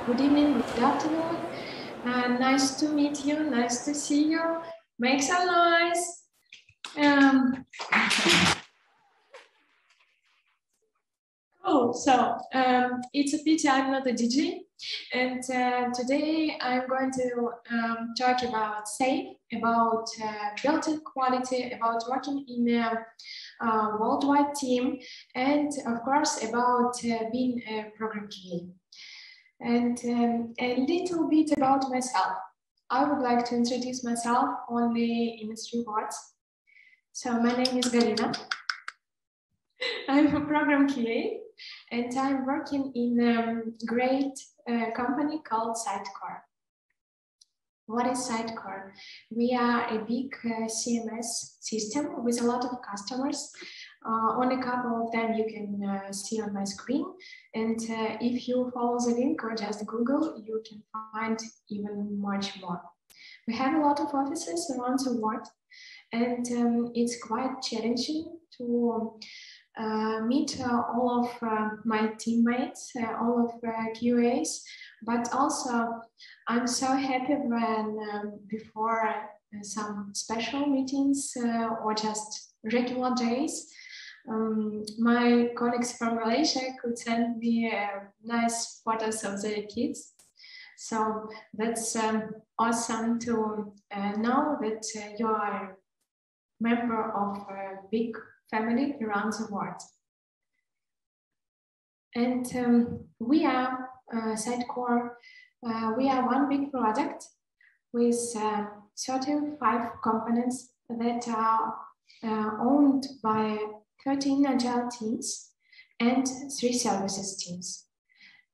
Good evening, good afternoon. Nice to meet you, nice to see you. Make some noise. Cool, so it's a pity I'm not a DJ. And today I'm going to talk about SAFE, about built-in quality, about working in a worldwide team, and of course about being a program QA. And a little bit about myself. I would like to introduce myself only in 3 words. So my name is Halyna. I'm a program QA, and I'm working in a great company called Sitecore. What is Sitecore? We are a big CMS system with a lot of customers. Only a couple of them you can see on my screen. And if you follow the link or just Google, you can find even much more. We have a lot of offices around the world, and it's quite challenging to meet all of my teammates, all of QAs, but also I'm so happy when before some special meetings or just regular days, my colleagues from Malaysia could send me nice photos of their kids. So that's awesome to know that you are a member of a big family around the world. And we are Sitecore. We are one big product with 35 components that are owned by 13 agile teams and 3 services teams.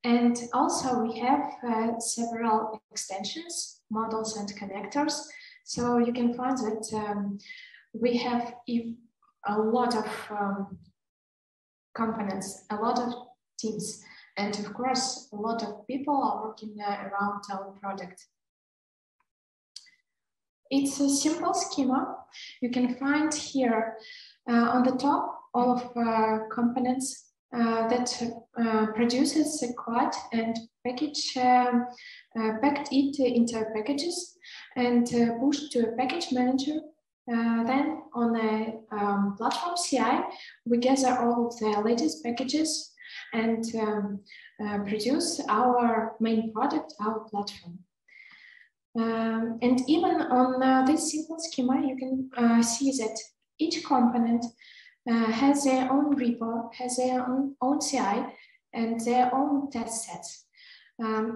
And also we have several extensions, models and connectors. So you can find that we have a lot of components, a lot of teams, and of course, a lot of people are working around our product. It's a simple schema. You can find here on the top all of components that produces a code and package, packed it into packages and pushed to a package manager. Then on the platform CI, we gather all of the latest packages and produce our main product, our platform. And even on this simple schema, you can see that each component has their own repo, has their own CI, and their own test sets.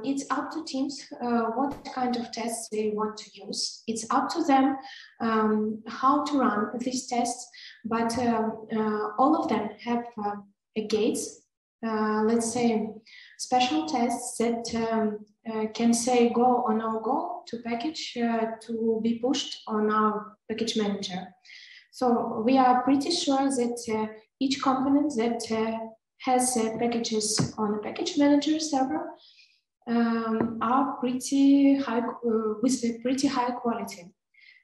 It's up to teams what kind of tests they want to use. It's up to them how to run these tests, but all of them have gates, let's say special tests that can say go or no go to package to be pushed on our package manager. So we are pretty sure that each component that has packages on a package manager server are pretty high, with a pretty high quality.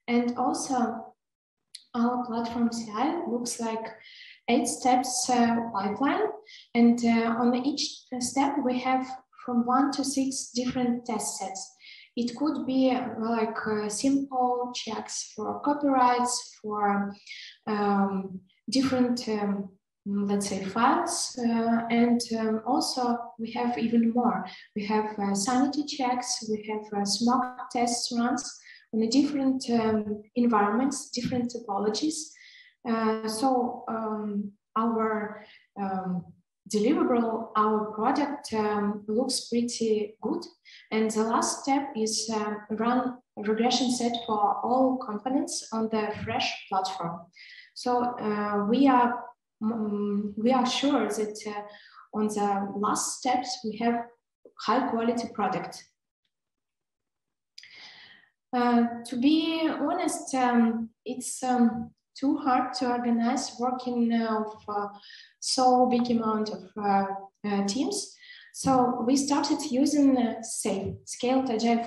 And also our platform CI looks like 8 steps pipeline, and on each step we have from 1 to 6 different test sets. It could be like simple checks for copyrights, for different let's say files, and also we have even more. We have sanity checks, we have smoke tests runs on the different environments, different topologies. So our deliverable, our product looks pretty good. And the last step is run a regression set for all components on the fresh platform. So we are sure that on the last steps, we have high quality product. To be honest, it's too hard to organize working of so big amount of teams. So we started using SAFE, Scaled Agile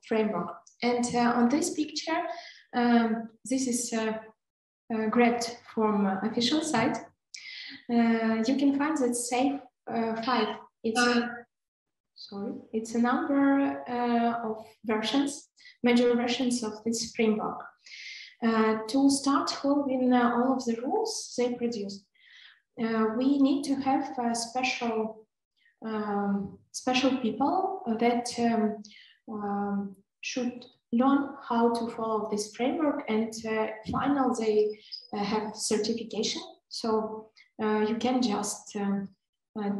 Framework. And on this picture, this is grabbed from official site. You can find that SAFE 5. It's sorry, it's a number of versions, major versions of this framework. To start following all of the rules they produce, we need to have special people that should learn how to follow this framework, and finally they have certification. So you can just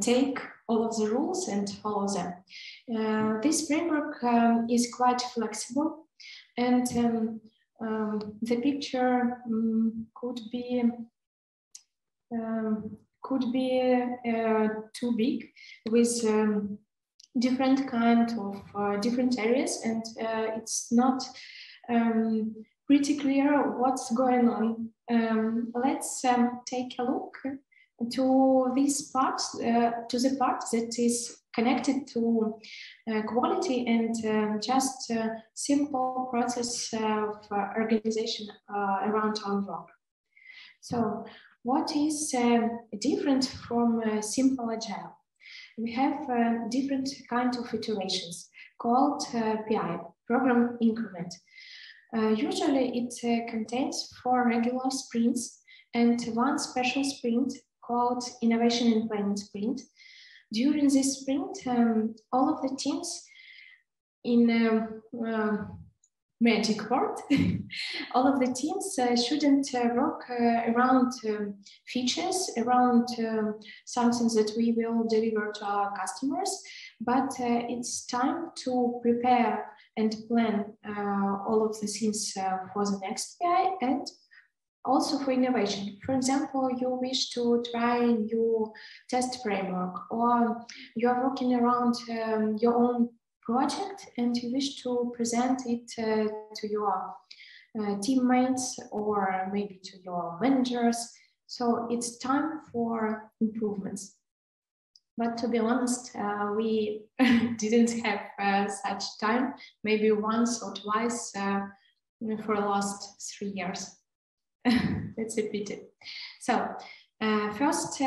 take all of the rules and follow them. This framework is quite flexible, and the picture could be too big, with different kind of different areas, and it's not pretty clear what's going on. Let's take a look to this part, to the part that is connected to quality and just simple process of organization around our work. So what is different from simple agile? We have different kinds of iterations called PI, program increment. Usually it contains 4 regular sprints and 1 special sprint called innovation and planning sprint. During this sprint, all of the teams in magic word, all of the teams shouldn't work around features, around something that we will deliver to our customers, but it's time to prepare and plan all of the things for the next PI and also for innovation. For example, you wish to try a new test framework, or you are working around your own project and you wish to present it to your teammates or maybe to your managers. So it's time for improvements. But to be honest, we didn't have such time, maybe once or twice for the last 3 years. That's a pity. So first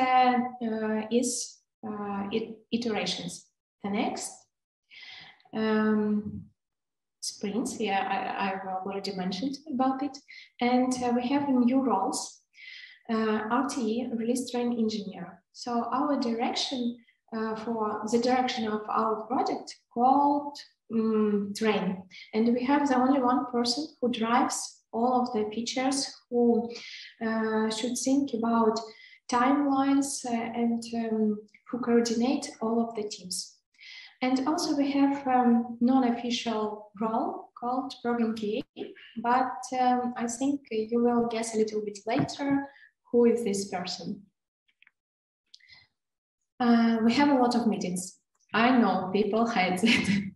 is iterations. The next sprints, I've already mentioned about it. And we have new roles, RTE, Release Train Engineer. So our direction for the direction of our project called train. And we have the only one person who drives all of the features, who should think about timelines and who coordinate all of the teams. And also we have non-official role called Program QA, but I think you will guess a little bit later who is this person. We have a lot of meetings. I know people hate it,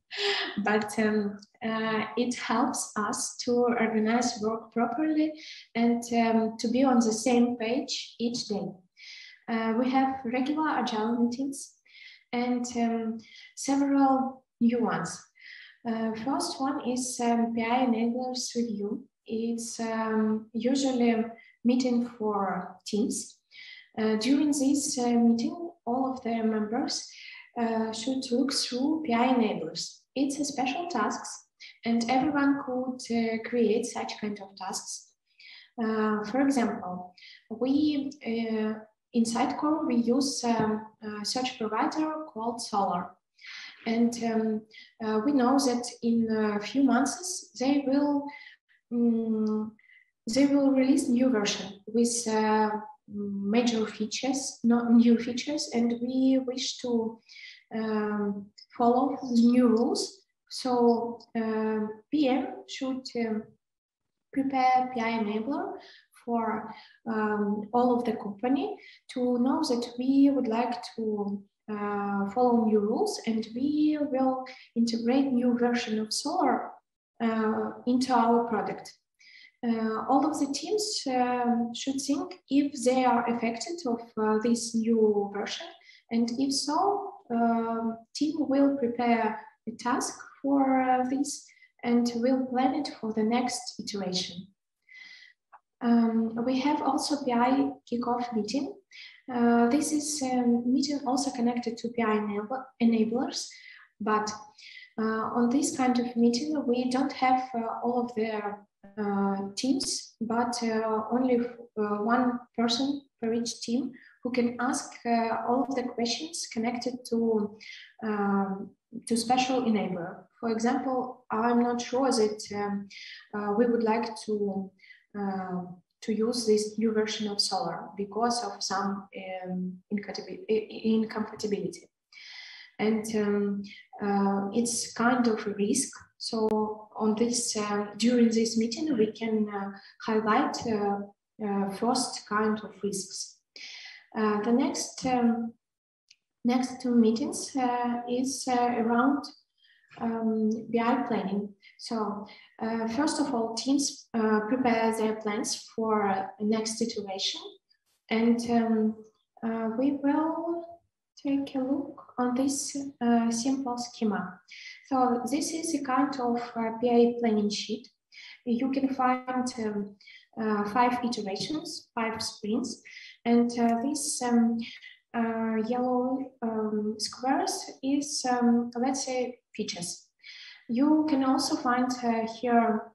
but it helps us to organize work properly and to be on the same page each day. We have regular agile meetings and several new ones. First one is PI enablers review. It's usually a meeting for teams. During this meeting, all of the members should look through PI enablers. It's a special task, and everyone could create such kind of tasks. For example, we in Sitecore we use a search provider called Solar, and we know that in a few months they will release new version with major features, not new features, and we wish to follow the new rules. So PM should prepare PI enabler for all of the company to know that we would like to follow new rules, and we will integrate new version of Solar into our product. All of the teams should think if they are affected of this new version, and if so, team will prepare a task for this and will plan it for the next iteration. We have also PI kickoff meeting. This is a meeting also connected to PI enablers. But on this kind of meeting, we don't have all of the teams, but only one person per each team who can ask all of the questions connected to special enabler. For example, I'm not sure that we would like to use this new version of Solar because of some incompatibility. And it's kind of a risk. So on this, during this meeting, we can highlight first kind of risks. The next two meetings is around BI planning. So first of all, teams prepare their plans for next iteration, and we will take a look on this simple schema. So this is a kind of PA planning sheet. You can find 5 iterations, 5 sprints, and this yellow squares is, let's say, features. You can also find here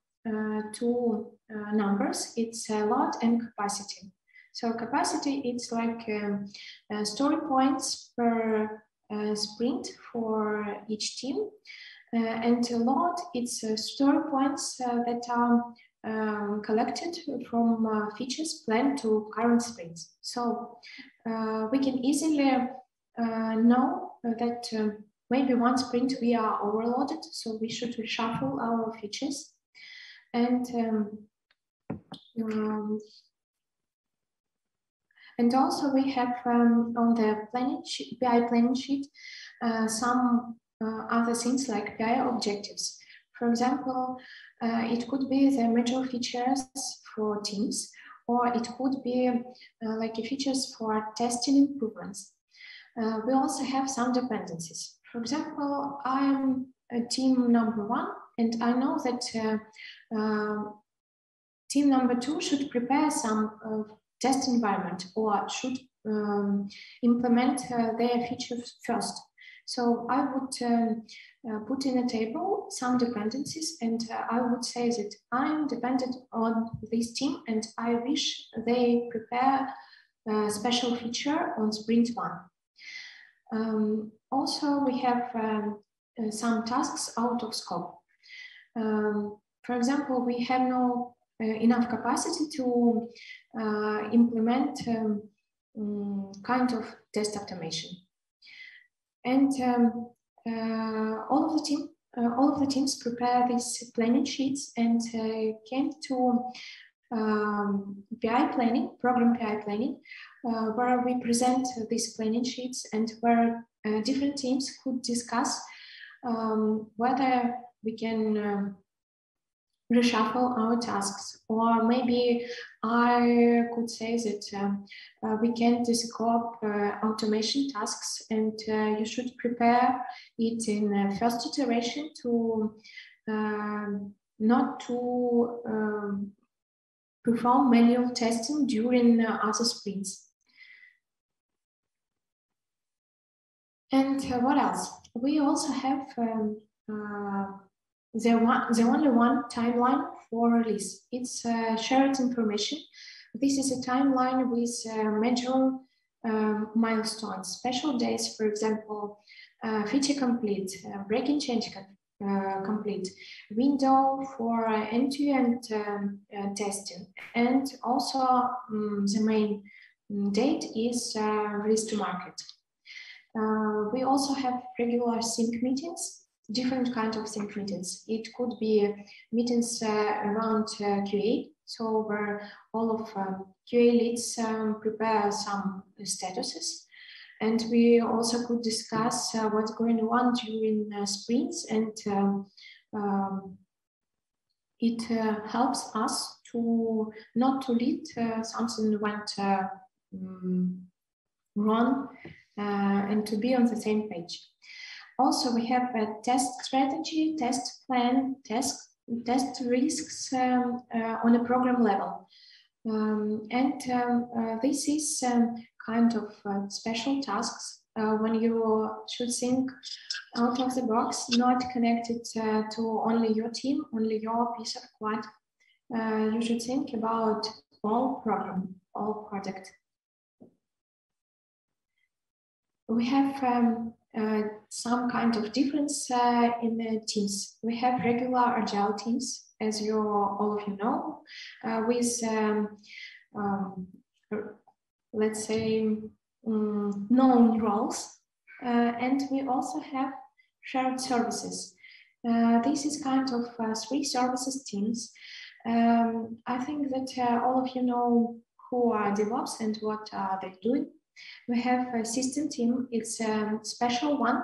2 numbers. It's load and capacity. So capacity, it's like story points per sprint for each team. And load, it's story points that are collected from features planned to current sprints. So we can easily know that maybe one sprint we are overloaded, so we should reshuffle our features. And also we have on the planning sheet, PI planning sheet, some other things like PI objectives. For example, it could be the major features for teams, or it could be like features for testing improvements. We also have some dependencies. For example, I'm a team number 1, and I know that team number 2 should prepare some test environment or should implement their features first. So I would put in a table some dependencies, and I would say that I'm dependent on this team and I wish they prepare a special feature on sprint 1. Also, we have some tasks out of scope. For example, we have no enough capacity to implement kind of test automation. And all of the teams prepare these planning sheets and came to PI planning, program PI planning, where we present these planning sheets and where different teams could discuss whether we can reshuffle our tasks, or maybe I could say that we can describe automation tasks, and you should prepare it in first iteration to not to perform manual testing during other sprints. And what else? We also have the only one timeline for release. It's shared information. This is a timeline with major milestones, special days, for example, feature complete, breaking change complete, window for end-to-end testing, and also the main date is release to market. We also have regular sync meetings. Different kinds of sync meetings. It could be meetings around QA, so where all of QA leads prepare some statuses, and we also could discuss what's going on during sprints, and it helps us to not to lead something went wrong and to be on the same page. Also, we have a test strategy, test plan, test risks on a program level. This is kind of special tasks when you should think out of the box, not connected to only your team, only your piece of code. You should think about all program, all project. We have some kind of difference in the teams. We have regular agile teams, as all of you know, with let's say known roles, and we also have shared services. This is kind of 3 services teams. I think that all of you know who are DevOps and what are they doing. We have a system team. It's a special one.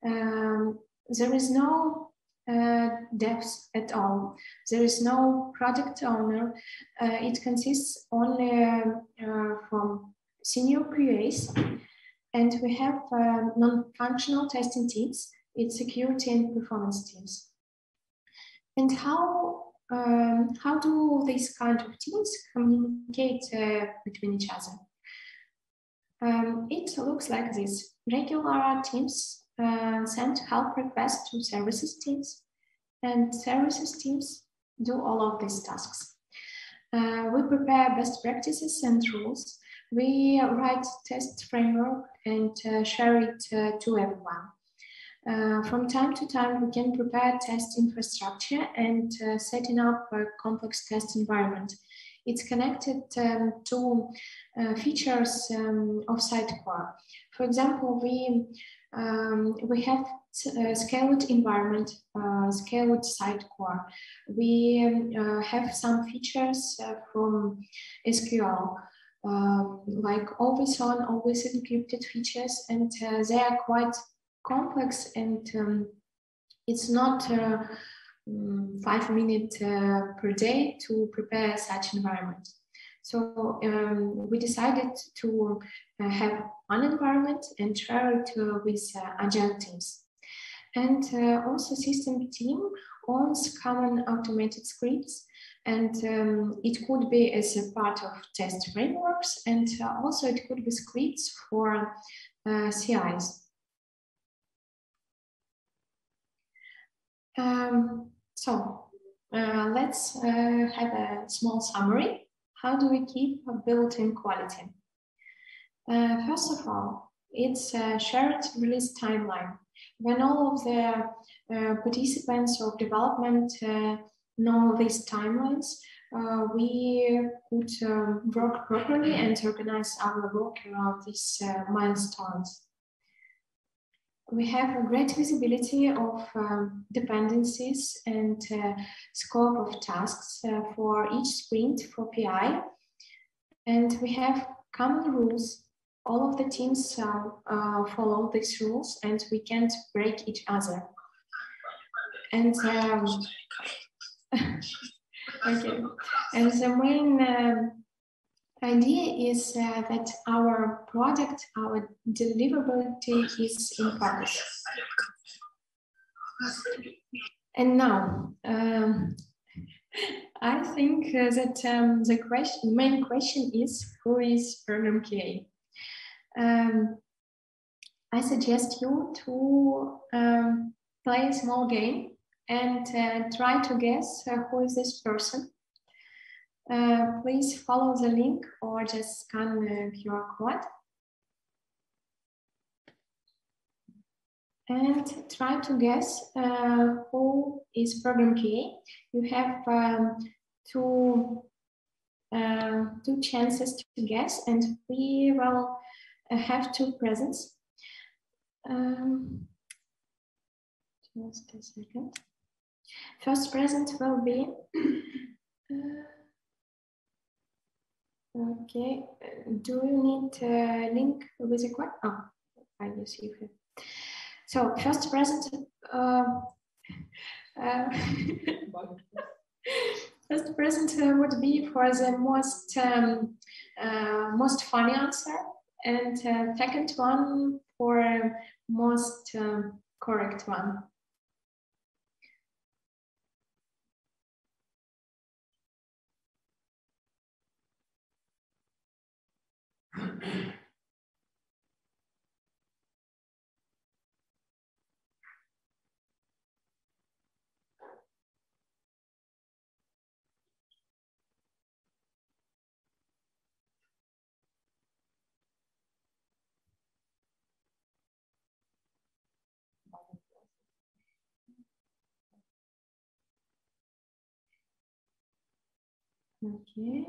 There is no devs at all. There is no product owner. It consists only from senior QAs, and we have non-functional testing teams. It's security and performance teams. And how do these kind of teams communicate between each other? It looks like this. Regular teams send help requests to services teams, and services teams do all of these tasks. We prepare best practices and rules. We write test framework and share it to everyone. From time to time, we can prepare test infrastructure and setting up a complex test environment. It's connected to features of Sitecore. For example, we have scaled environment, scaled Sitecore. We have some features from SQL, like always on, always encrypted features, and they are quite complex, and it's not 5 minutes per day to prepare such environment. So we decided to have one environment and share it with agile teams. And also system team owns common automated scripts, and it could be as a part of test frameworks, and also it could be scripts for CIs. So let's have a small summary. How do we keep built-in quality? First of all, it's a shared release timeline. When all of the participants of development know these timelines, we could work properly and organize our work around these milestones. We have a great visibility of dependencies and scope of tasks for each sprint for PI. And we have common rules. All of the teams follow these rules, and we can't break each other. And okay. And the main idea is that our product, our deliverability is in focus. And now, I think that the main question is, who is Program QA? I suggest you to play a small game and try to guess who is this person. Please follow the link or just scan the QR code and try to guess who is Program QA. You have two chances to guess, and we will have 2 presents. Just a second. First present will be okay. Do you need a link with a code? Oh, I receive it. So first present. First present would be for the most funny answer, and second one for most correct one. Okay.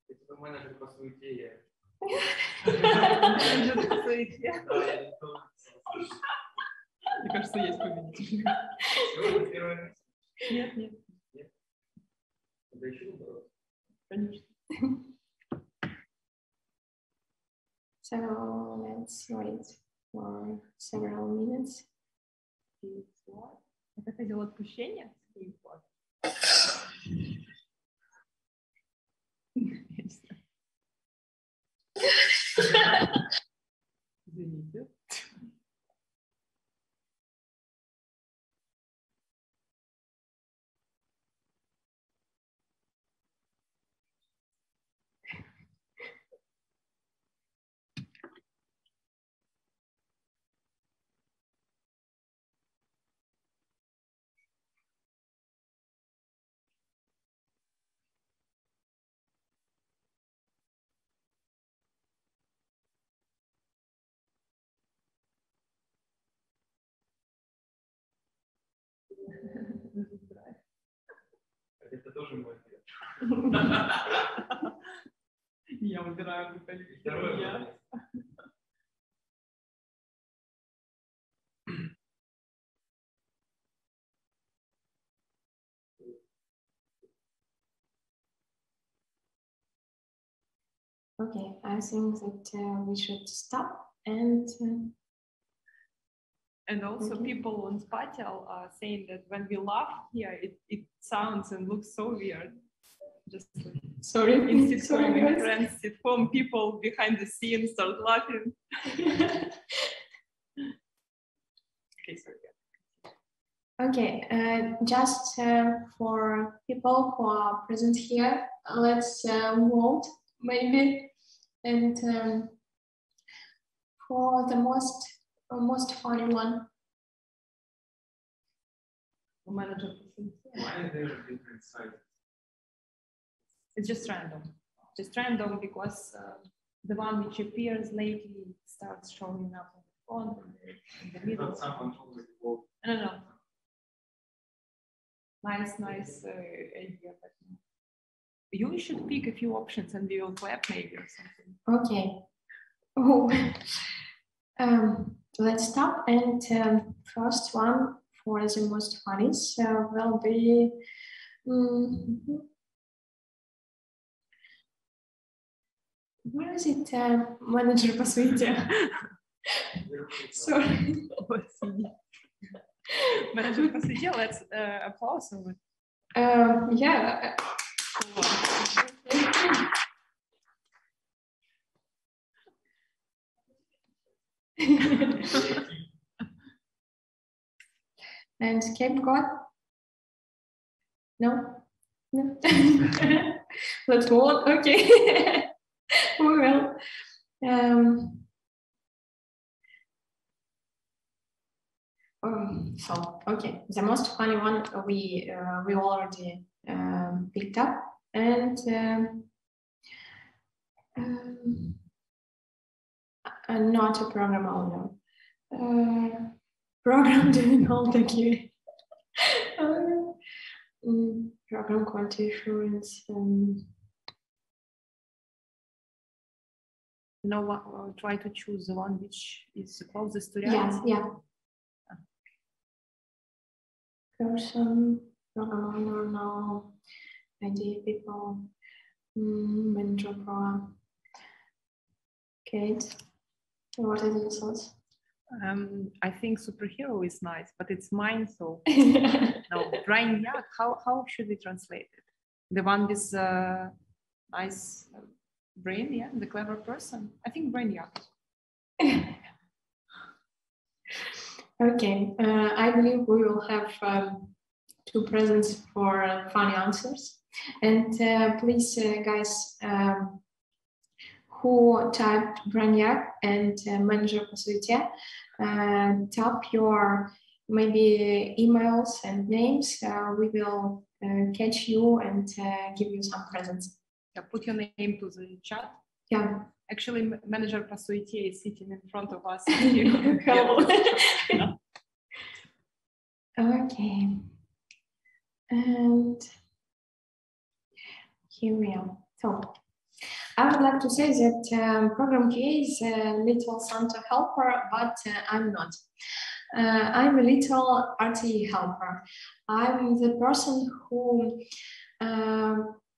Это менеджер по суете. Менеджер по суете. Мне кажется, есть победитель. Сегодня первое место. Нет, нет. Нет. Это еще наоборот. Конечно. So let's wait for several minutes. Это хотел отпущение? Извините. Это тоже мой ответ. Я выбираю Второе. Okay, I think that we should stop and. And also people on Spatial are saying that when we laugh here, it sounds and looks so weird. Just like Sorry, in sitcom, sorry, in guys. Friends sitcom, people behind the scenes start laughing. Okay, sorry. Okay, just for people who are present here, let's vote maybe, and for the most funny one. Manager. Why there are different sizes? It's just random. Just random because the one which appears lately starts showing up on the font in the middle. But someone already voted. No. Nice idea. But you should pick a few options and we will clap maybe or something. Okay. Oh. Let's stop, and first one for the most funny will be where is it? Manager по суете. Sorry. Manager по суете. Let's applause. Yeah. And scapegoat? No? Let's go on. Okay. We will. So, okay, the most funny one we already picked up, and not a program owner. Program doing all the QA. Program quality assurance. No, try to choose the one which is closest to reality. Yeah. Person, program owner, no. ID people, manager pro. Kate, what are your thoughts? I think superhero is nice, but it's mine, so no. Brainiac, how should we translate it? The one with nice brain, yeah, the clever person. I think Brainiac. Okay, I believe we will have 2 presents for funny answers. And please, guys, who typed Brainiac and manager по суете, type your maybe emails and names. We will catch you and give you some presents. Yeah, put your name to the chat. Yeah. Actually, manager по суете is sitting in front of us. Hello. Okay. And here we are. So I would like to say that Program QA is a little Santa helper, but I'm not. I'm a little RTE helper. I'm the person who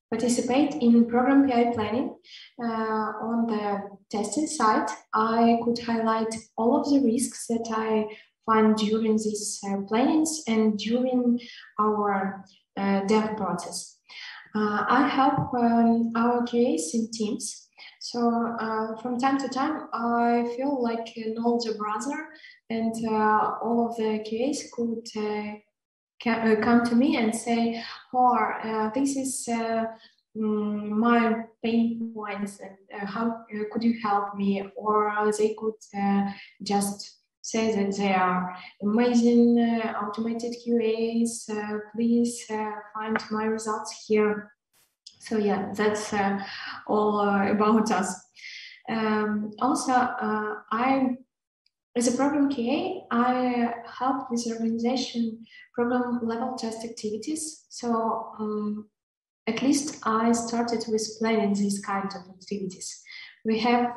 participate in Program QA planning. On the testing side, I could highlight all of the risks that I find during these plannings and during our dev process. I help our QAs in teams. So from time to time, I feel like an older brother, and all of the QAs could come to me and say, "Oh, this is my pain points, and how could you help me?" Or they could just say that they are amazing automated QAs. Please find my results here. So yeah, that's all about us. Also, as a program QA, I help with organization program level test activities. So at least I started with planning these kinds of activities. We have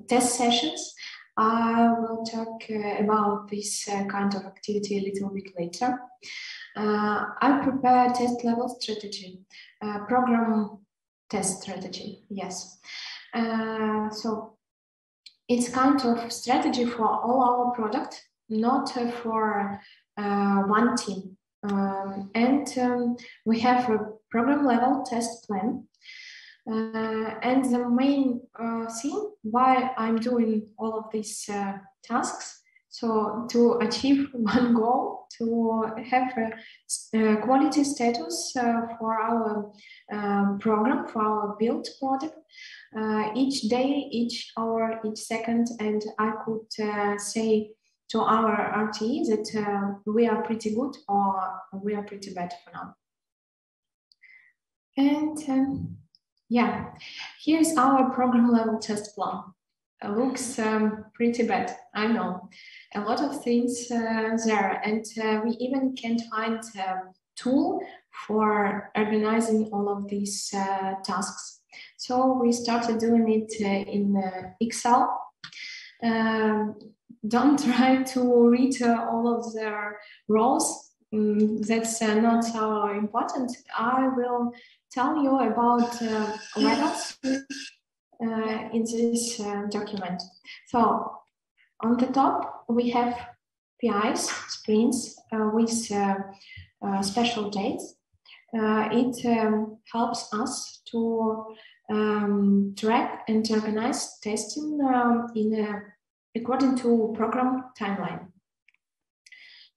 test sessions. I will talk about this kind of activity a little bit later. I prepare test level strategy, program test strategy, yes. So it's kind of strategy for all our product, not for one team. We have a program level test plan. And the main thing why I'm doing all of these tasks, so to achieve one goal, to have a quality status for our program, for our build product, each day, each hour, each second, and I could say to our RTE that we are pretty good or we are pretty bad for now. And yeah, here's our program level test plan. Looks pretty bad, I know. A lot of things there, and we even can't find a tool for organizing all of these tasks. So we started doing it in Excel. Don't try to read all of the rows. That's not so important. I will tell you about levels in this document. So on the top, we have PIs, sprints, with special dates. It helps us to track and organize testing according to program timeline.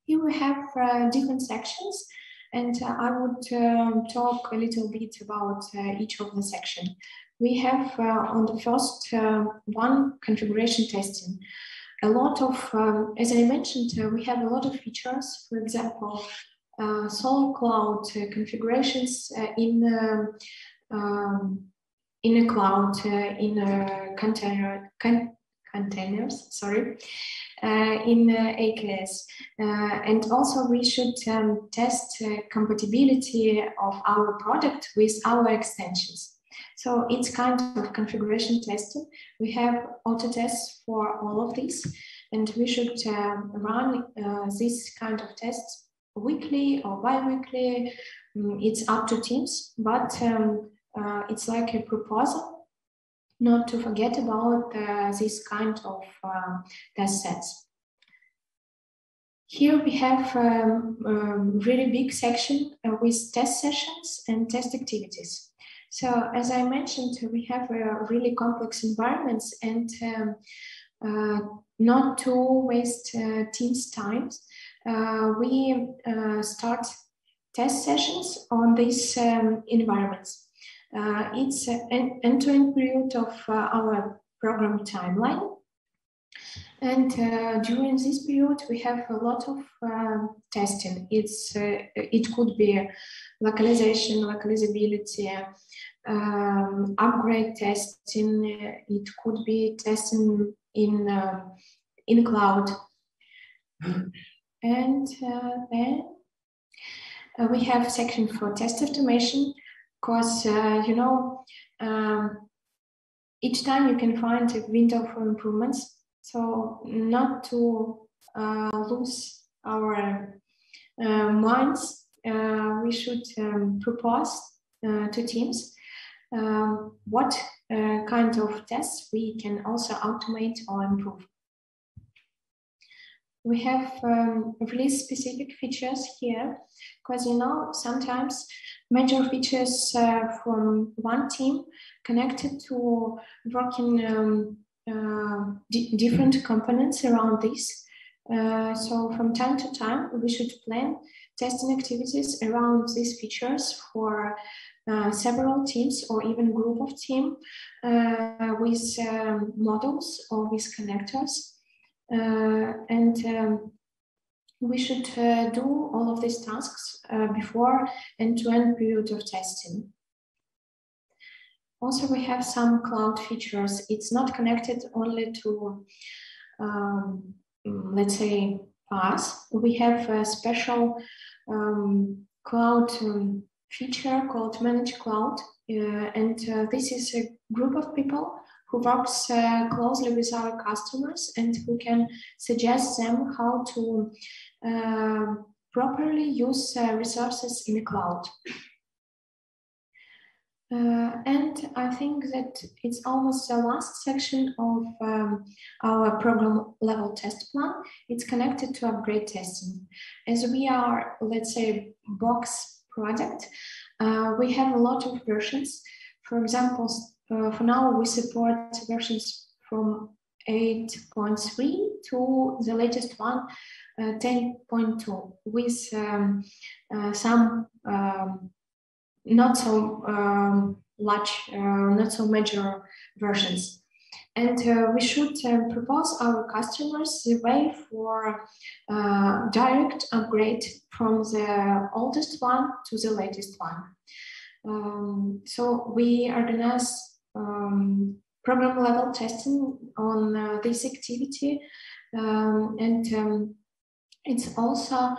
Here we have different sections, and I would talk a little bit about each of the section. We have on the first one, configuration testing. A lot of, as I mentioned, we have a lot of features. For example, Solo Cloud configurations in a cloud, in a containers, sorry, in AKS. And also we should test compatibility of our product with our extensions. So it's kind of configuration testing. We have auto tests for all of these, and we should run this kind of tests weekly or bi-weekly. It's up to teams, but it's like a proposal not to forget about this kind of test sets. Here we have a really big section with test sessions and test activities. So as I mentioned, we have really complex environments, and not to waste teams' time, we start test sessions on these environments. It's an entering period of our program timeline. And during this period, we have a lot of testing. It could be localization, localizability, upgrade testing. It could be testing in cloud. And then We have a section for test automation, because each time you can find a window for improvements. So not to lose our minds, we should propose to teams what kind of tests we can also automate or improve. We have release specific features here, because sometimes major features from one team connected to working different components around this. So from time to time, we should plan testing activities around these features for several teams or even group of teams with models or with connectors. We should do all of these tasks before end-to-end period of testing. Also, we have some cloud features. It's not connected only to, let's say, us. We have a special cloud feature called Manage Cloud. This is a group of people who works closely with our customers and who can suggest them how to properly use resources in the cloud. And I think that it's almost the last section of our program level test plan. It's connected to upgrade testing. As we are, let's say, box product, we have a lot of versions. For example, for now, we support versions from 8.3 to the latest one, 10.2, with some not so large, not so major versions. And we should propose our customers the way for direct upgrade from the oldest one to the latest one. So we organize program level testing on this activity, and it's also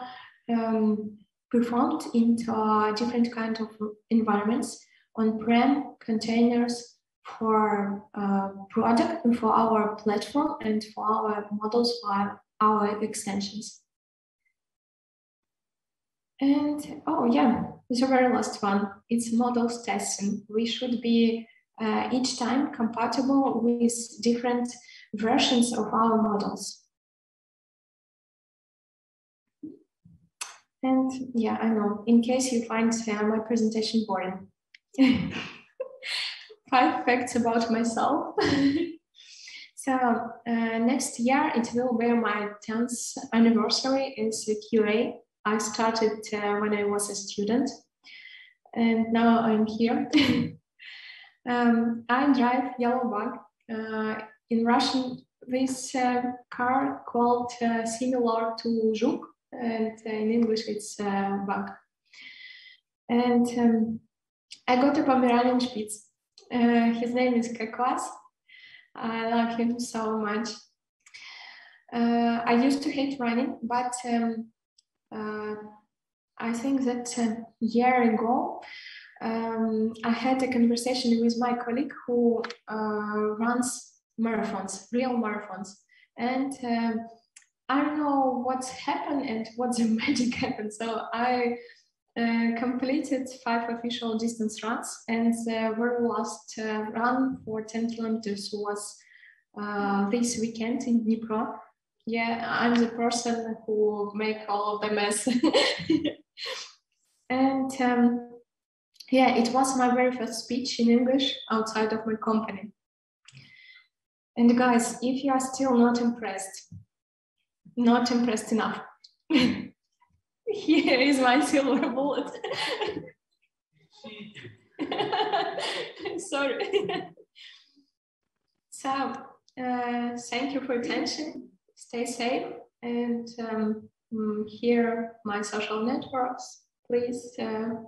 performed into different kind of environments, on-prem, containers, for product and for our platform and for our models, for our extensions. And oh yeah, the very last one, it's models testing. We should be each time compatible with different versions of our models. And yeah, I know, in case you find my presentation boring. 5 facts about myself. So next year, it will be my 10th anniversary as a QA. I started when I was a student, and now I'm here. I drive yellow bug. In Russian, this car called similar to Zhuk, and in English it's bug. And I got a Pomeranian Spitz. His name is Kakwas. I love him so much. I used to hate running, but I think that a year ago, I had a conversation with my colleague who runs marathons, real marathons. And I don't know what's happened and what the magic happened. So I completed 5 official distance runs, and the very last run for 10 kilometers was this weekend in Dnipro. Yeah, I'm the person who make all of the mess. And yeah, it was my very first speech in English outside of my company. And guys, if you are still not impressed enough, here is my silver bullet. Sorry. So, thank you for attention. Stay safe, and here my social networks. Please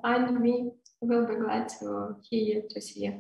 find me. I will be glad to hear you, to see you.